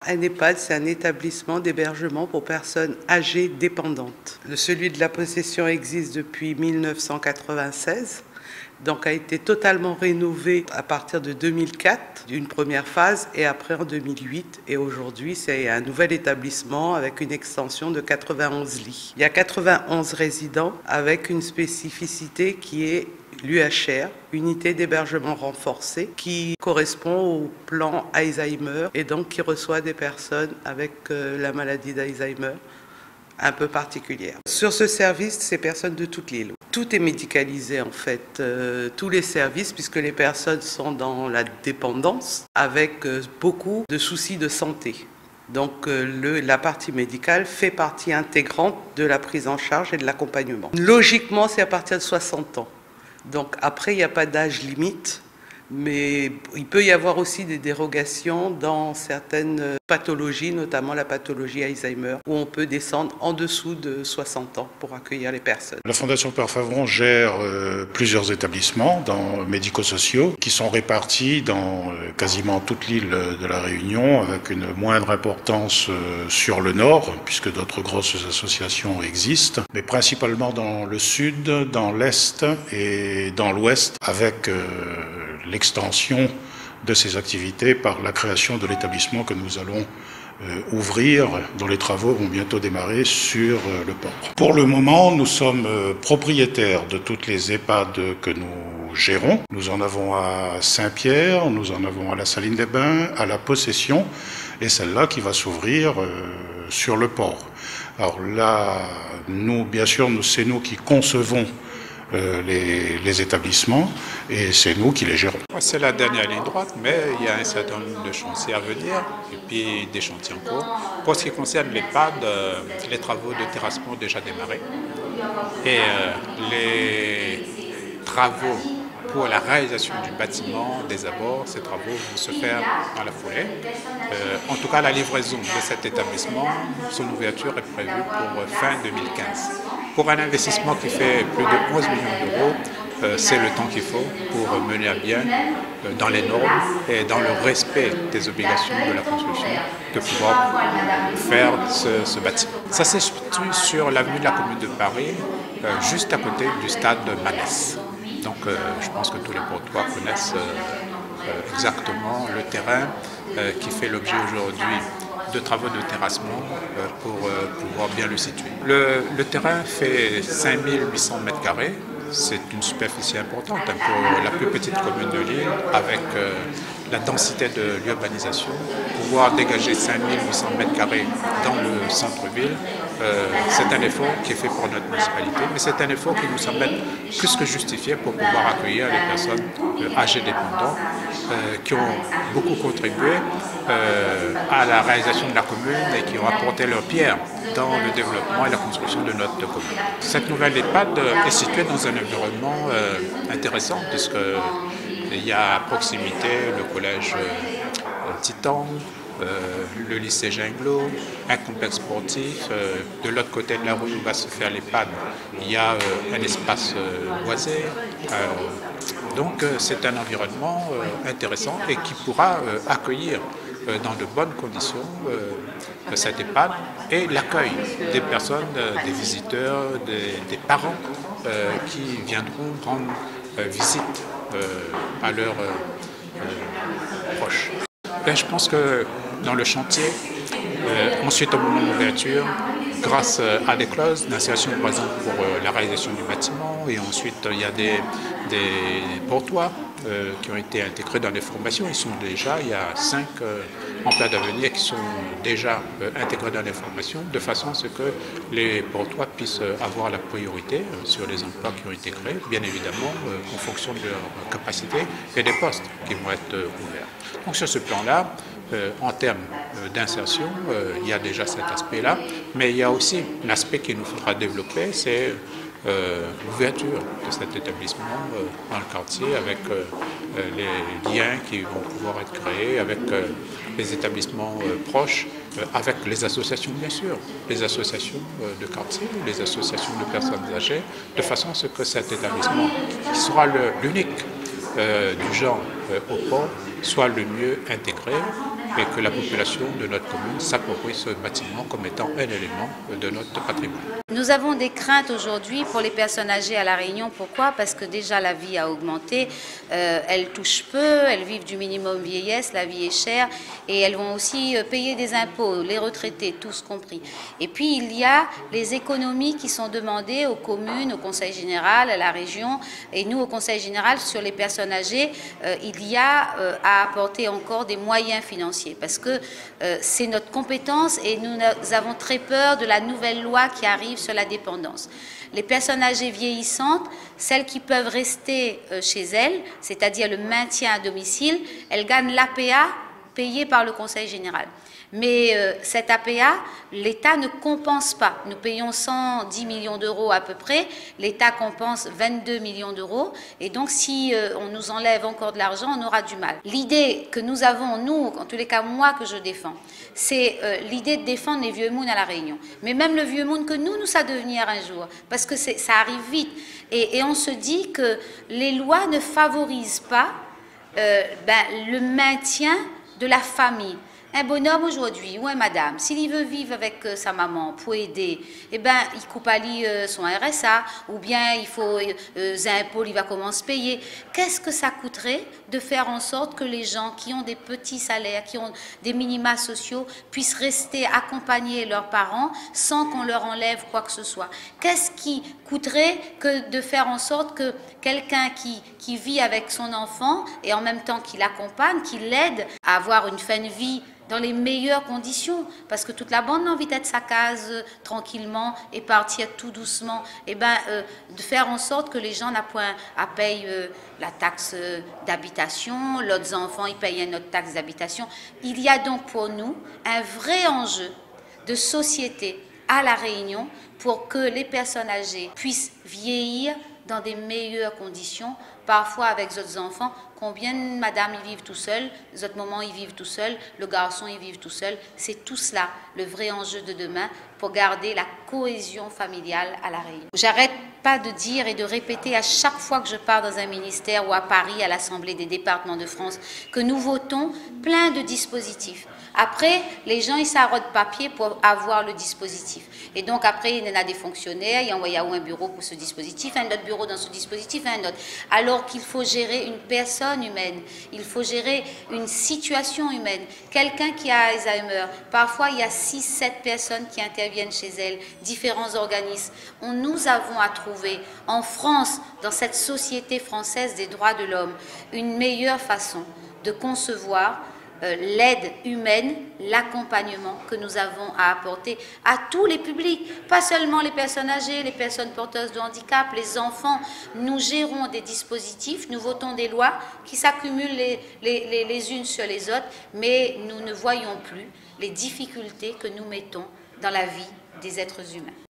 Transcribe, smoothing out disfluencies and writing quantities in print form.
Un EHPAD, c'est un établissement d'hébergement pour personnes âgées dépendantes. Celui de la possession existe depuis 1996, donc a été totalement rénové à partir de 2004, d'une première phase, et après en 2008. Et aujourd'hui, c'est un nouvel établissement avec une extension de 91 lits. Il y a 91 résidents avec une spécificité qui est l'UHR, unité d'hébergement renforcée, qui correspond au plan Alzheimer et donc qui reçoit des personnes avec la maladie d'Alzheimer un peu particulière. Sur ce service, c'est personnes de toute l'île. Tout est médicalisé en fait, tous les services, puisque les personnes sont dans la dépendance avec beaucoup de soucis de santé. Donc la partie médicale fait partie intégrante de la prise en charge et de l'accompagnement. Logiquement, c'est à partir de 60 ans. Donc après, il n'y a pas d'âge limite, mais il peut y avoir aussi des dérogations dans certaines pathologies, notamment la pathologie Alzheimer, où on peut descendre en dessous de 60 ans pour accueillir les personnes. La Fondation Père Faveron gère plusieurs établissements médico-sociaux qui sont répartis dans quasiment toute l'île de la Réunion, avec une moindre importance sur le nord, puisque d'autres grosses associations existent, mais principalement dans le sud, dans l'est et dans l'ouest, avec l'extension de ces activités par la création de l'établissement que nous allons ouvrir, dont les travaux vont bientôt démarrer sur le port. Pour le moment, nous sommes propriétaires de toutes les EHPAD que nous gérons. Nous en avons à Saint-Pierre, nous en avons à la Saline-des-Bains, à la Possession, et celle-là qui va s'ouvrir sur le port. Alors là, nous, bien sûr, c'est nous qui concevons les établissements et c'est nous qui les gérons. C'est la dernière ligne droite, mais il y a un certain nombre de chantiers à venir et puis des chantiers en cours. Pour ce qui concerne l'EHPAD, les travaux de terrassement ont déjà démarré et les travaux pour la réalisation du bâtiment, des abords, ces travaux vont se faire dans la foulée. En tout cas, la livraison de cet établissement, son ouverture est prévue pour fin 2015. Pour un investissement qui fait plus de 11 millions d'euros, c'est le temps qu'il faut pour mener à bien, dans les normes et dans le respect des obligations de la construction, de pouvoir faire ce bâtiment. Ça se situe sur l'avenue de la Commune de Paris, juste à côté du stade de Manès. Donc je pense que tous les Portois connaissent exactement le terrain qui fait l'objet aujourd'hui de travaux de terrassement pour pouvoir bien le situer. Le terrain fait 5800 m². C'est une superficie importante pour la plus petite commune de l'île, avec la densité de l'urbanisation. Pouvoir dégager 5800 m² dans le centre-ville, c'est un effort qui est fait pour notre municipalité, mais c'est un effort qui nous semble plus que justifié pour pouvoir accueillir les personnes âgées dépendantes qui ont beaucoup contribué à la réalisation de la commune et qui ont apporté leur pierre dans le développement et la construction de notre commune. Cette nouvelle EHPAD est située dans un environnement intéressant puisqu'il y a à proximité le collège Titan, le lycée Ginglo, un complexe sportif. De l'autre côté de la rue où va se faire l'EHPAD, il y a un espace boisé. Donc c'est un environnement intéressant et qui pourra accueillir dans de bonnes conditions cette EHPAD et l'accueil des personnes, des visiteurs, des parents qui viendront rendre visite à leurs proches. Ben, je pense que dans le chantier, ensuite au moment de l'ouverture, grâce à des clauses d'insertion par exemple pour la réalisation du bâtiment, et ensuite il y a des portois qui ont été intégrés dans les formations. Il y a 5 emplois d'avenir qui sont déjà intégrés dans les formations, de façon à ce que les portois puissent avoir la priorité sur les emplois qui ont été créés, bien évidemment en fonction de leur capacité et des postes qui vont être ouverts. Donc sur ce plan-là, en termes d'insertion, il y a déjà cet aspect-là, mais il y a aussi un aspect qu'il nous faudra développer, c'est l'ouverture de cet établissement dans le quartier avec les liens qui vont pouvoir être créés avec les établissements proches, avec les associations bien sûr, les associations de quartier, les associations de personnes âgées, de façon à ce que cet établissement, qui sera l'unique du genre au port, soit le mieux intégré et que la population de notre commune s'approprie ce bâtiment comme étant un élément de notre patrimoine. Nous avons des craintes aujourd'hui pour les personnes âgées à La Réunion. Pourquoi? Parce que déjà la vie a augmenté, elles touchent peu, elles vivent du minimum vieillesse, la vie est chère et elles vont aussi payer des impôts, les retraités, tous compris. Et puis il y a les économies qui sont demandées aux communes, au Conseil général, à la région et nous au Conseil général sur les personnes âgées. Il y a à apporter encore des moyens financiers parce que c'est notre compétence et nous avons très peur de la nouvelle loi qui arrive sur la dépendance. Les personnes âgées vieillissantes, celles qui peuvent rester chez elles, c'est-à-dire le maintien à domicile, elles gagnent l'APA payée par le Conseil général. Mais cette APA, l'État ne compense pas. Nous payons 110 millions d'euros à peu près, l'État compense 22 millions d'euros, et donc si on nous enlève encore de l'argent, on aura du mal. L'idée que nous avons, nous, en tous les cas moi que je défends, c'est l'idée de défendre les vieux moons à La Réunion. Mais même le vieux moon que nous ça devenir un jour, parce que ça arrive vite. Et on se dit que les lois ne favorisent pas le maintien de la famille. Un bonhomme aujourd'hui ou un madame, s'il veut vivre avec sa maman pour aider, eh ben, il coupe à lui son RSA ou bien il faut impôts, il va comment se payer. Qu'est-ce que ça coûterait de faire en sorte que les gens qui ont des petits salaires, qui ont des minima sociaux, puissent rester accompagner leurs parents sans qu'on leur enlève quoi que ce soit? Qu'est-ce qui coûterait que de faire en sorte que quelqu'un qui vit avec son enfant et en même temps qui l'accompagne, qui l'aide à avoir une fin de vie dans les meilleures conditions, parce que toute la bande a envie d'être sa case tranquillement et partir tout doucement, et de faire en sorte que les gens n'aient point à payer la taxe d'habitation, l'autre enfant ils payent une autre taxe d'habitation. Il y a donc pour nous un vrai enjeu de société à La Réunion pour que les personnes âgées puissent vieillir dans des meilleures conditions, parfois avec les autres enfants. Combien de madame ils vivent tout seuls, les autres mamans ils vivent tout seuls, le garçon ils vivent tout seul. C'est tout cela le vrai enjeu de demain pour garder la cohésion familiale à La Réunion. J'arrête pas de dire et de répéter à chaque fois que je pars dans un ministère ou à Paris à l'Assemblée des départements de France que nous votons plein de dispositifs. Après, les gens, ils s'arrodent papier pour avoir le dispositif. Et donc, après, il y en a des fonctionnaires, il y a un bureau pour ce dispositif, un autre bureau dans ce dispositif, un autre. Alors qu'il faut gérer une personne humaine, il faut gérer une situation humaine. Quelqu'un qui a Alzheimer, parfois, il y a 6-7 personnes qui interviennent chez elle, différents organismes. Nous avons à trouver, en France, dans cette société française des droits de l'homme, une meilleure façon de concevoir l'aide humaine, l'accompagnement que nous avons à apporter à tous les publics, pas seulement les personnes âgées, les personnes porteuses de handicap, les enfants. Nous gérons des dispositifs, nous votons des lois qui s'accumulent les unes sur les autres, mais nous ne voyons plus les difficultés que nous mettons dans la vie des êtres humains.